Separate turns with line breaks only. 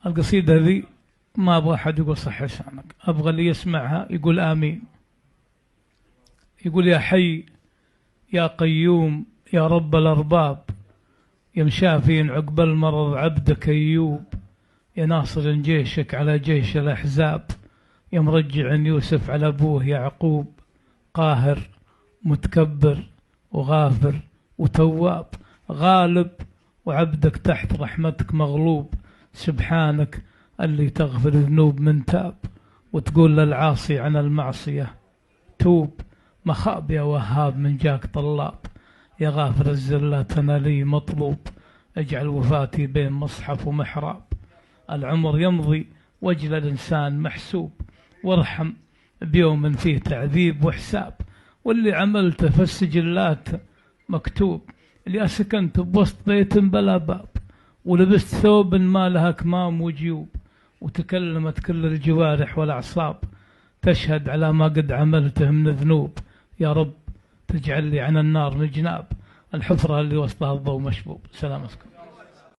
القصيدة ذي ما أبغى أحد يقول صح لسانك، أبغى اللي يسمعها يقول آمين. يقول: يا حي يا قيوم يا رب الأرباب، يا مشافين عقب المرض عبدك أيوب، يا ناصر جيشك على جيش الأحزاب، يا مرجع يوسف على أبوه يعقوب، قاهر متكبر وغافر وتواب، غالب وعبدك تحت رحمتك مغلوب، سبحانك اللي تغفر الذنوب من تاب، وتقول للعاصي عن المعصية توب، مخاب يا وهاب من جاك طلاب، يا غافر الزلات أنا لي مطلوب، اجعل وفاتي بين مصحف ومحراب، العمر يمضي وجل الإنسان محسوب، وارحم بيوم فيه تعذيب وحساب، واللي عملته في السجلات مكتوب، اللي أسكنت بوسط بيت بلا باب، ولبست ثوب ما لها كمام وجيوب، وتكلمت كل الجوارح والأعصاب تشهد على ما قد عملته من ذنوب، يا رب تجعل لي عن النار مجناب، الحفرة اللي وسطها الضوء مشبوب. سلامتكم.